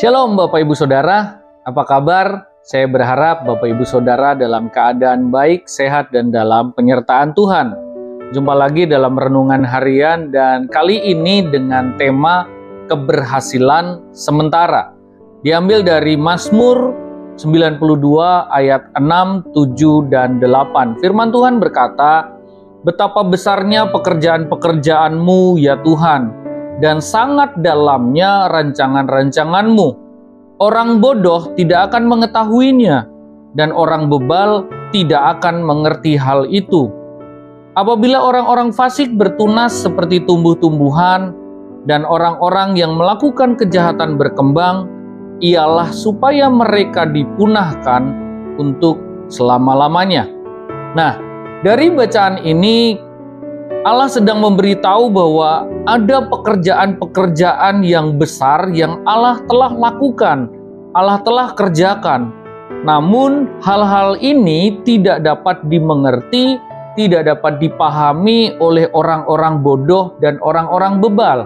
Shalom Bapak Ibu Saudara, apa kabar? Saya berharap Bapak Ibu Saudara dalam keadaan baik, sehat, dan dalam penyertaan Tuhan. Jumpa lagi dalam Renungan Harian dan kali ini dengan tema keberhasilan sementara. Diambil dari Mazmur 92 ayat 6, 7, dan 8. Firman Tuhan berkata, "Betapa besarnya pekerjaan-pekerjaan-Mu ya Tuhan, dan sangat dalamnya rancangan-rancangan-Mu. Orang bodoh tidak akan mengetahuinya, dan orang bebal tidak akan mengerti hal itu. Apabila orang-orang fasik bertunas seperti tumbuh-tumbuhan, dan orang-orang yang melakukan kejahatan berkembang, ialah supaya mereka dipunahkan untuk selama-lamanya." Nah, dari bacaan ini Allah sedang memberitahu bahwa ada pekerjaan-pekerjaan yang besar yang Allah telah lakukan, Allah telah kerjakan. Namun hal-hal ini tidak dapat dimengerti, tidak dapat dipahami oleh orang-orang bodoh dan orang-orang bebal.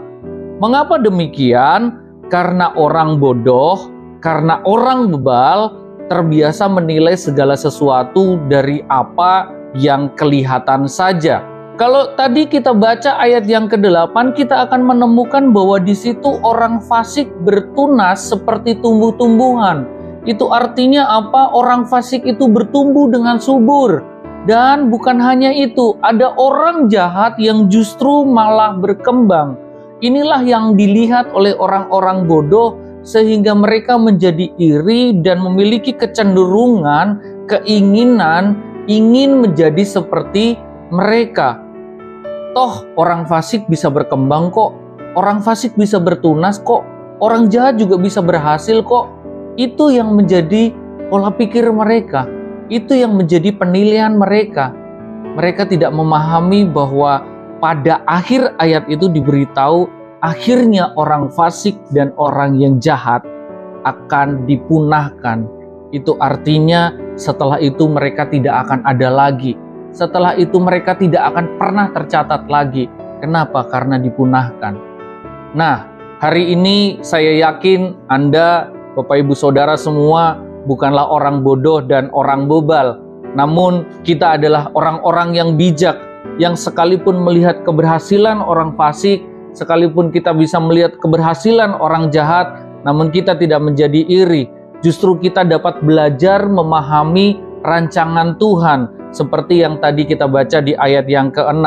Mengapa demikian? Karena orang bodoh, karena orang bebal terbiasa menilai segala sesuatu dari apa yang kelihatan saja. Kalau tadi kita baca ayat yang ke-8, kita akan menemukan bahwa di situ orang fasik bertunas seperti tumbuh-tumbuhan. Itu artinya apa? Orang fasik itu bertumbuh dengan subur. Dan bukan hanya itu, ada orang jahat yang justru malah berkembang. Inilah yang dilihat oleh orang-orang bodoh sehingga mereka menjadi iri dan memiliki kecenderungan, keinginan, ingin menjadi seperti mereka. Toh orang fasik bisa berkembang kok, orang fasik bisa bertunas kok, orang jahat juga bisa berhasil kok. Itu yang menjadi pola pikir mereka, itu yang menjadi penilaian mereka. Mereka tidak memahami bahwa pada akhir ayat itu diberitahu akhirnya orang fasik dan orang yang jahat akan dipunahkan. Itu artinya setelah itu mereka tidak akan ada lagi. Setelah itu mereka tidak akan pernah tercatat lagi. Kenapa? Karena dipunahkan. Nah, hari ini saya yakin Anda, Bapak Ibu Saudara semua, bukanlah orang bodoh dan orang bebal. Namun kita adalah orang-orang yang bijak, yang sekalipun melihat keberhasilan orang fasik, sekalipun kita bisa melihat keberhasilan orang jahat, namun kita tidak menjadi iri. Justru kita dapat belajar memahami rancangan Tuhan. Seperti yang tadi kita baca di ayat yang ke-6,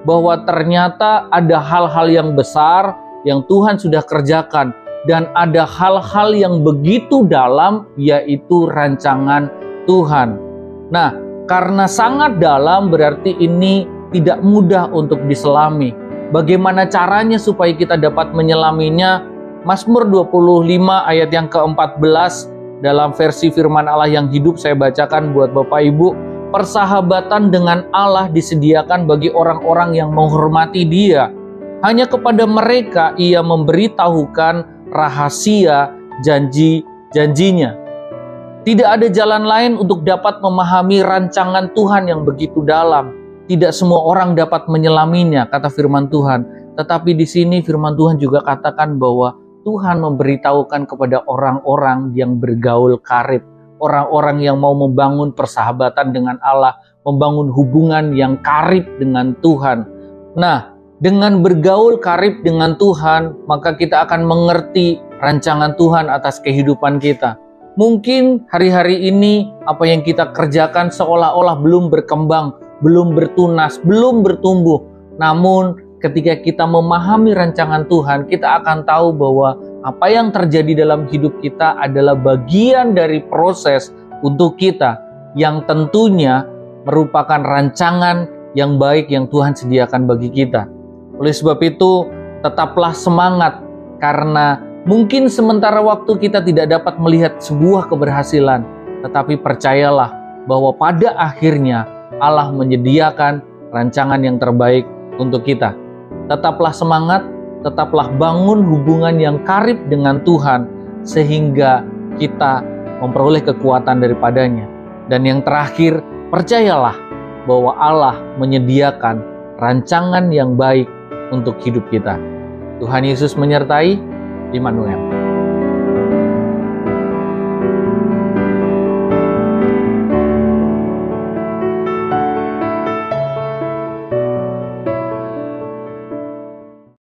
bahwa ternyata ada hal-hal yang besar yang Tuhan sudah kerjakan, dan ada hal-hal yang begitu dalam, yaitu rancangan Tuhan. Nah, karena sangat dalam berarti ini tidak mudah untuk diselami. Bagaimana caranya supaya kita dapat menyelaminya? Mazmur 25 ayat yang ke-14 dalam versi firman Allah yang hidup saya bacakan buat Bapak Ibu. Persahabatan dengan Allah disediakan bagi orang-orang yang menghormati Dia. Hanya kepada mereka Ia memberitahukan rahasia janji-janjinya. Tidak ada jalan lain untuk dapat memahami rancangan Tuhan yang begitu dalam. Tidak semua orang dapat menyelaminya, kata firman Tuhan. Tetapi di sini firman Tuhan juga katakan bahwa Tuhan memberitahukan kepada orang-orang yang bergaul karib. Orang-orang yang mau membangun persahabatan dengan Allah, membangun hubungan yang karib dengan Tuhan. Nah, dengan bergaul karib dengan Tuhan, maka kita akan mengerti rancangan Tuhan atas kehidupan kita. Mungkin hari-hari ini apa yang kita kerjakan seolah-olah belum berkembang, belum bertunas, belum bertumbuh. Namun ketika kita memahami rancangan Tuhan, kita akan tahu bahwa apa yang terjadi dalam hidup kita adalah bagian dari proses untuk kita yang tentunya merupakan rancangan yang baik yang Tuhan sediakan bagi kita. Oleh sebab itu, tetaplah semangat karena mungkin sementara waktu kita tidak dapat melihat sebuah keberhasilan, tetapi percayalah bahwa pada akhirnya Allah menyediakan rancangan yang terbaik untuk kita. Tetaplah semangat, tetaplah bangun hubungan yang karib dengan Tuhan sehingga kita memperoleh kekuatan daripadanya. Dan yang terakhir, percayalah bahwa Allah menyediakan rancangan yang baik untuk hidup kita. Tuhan Yesus menyertai. Immanuel.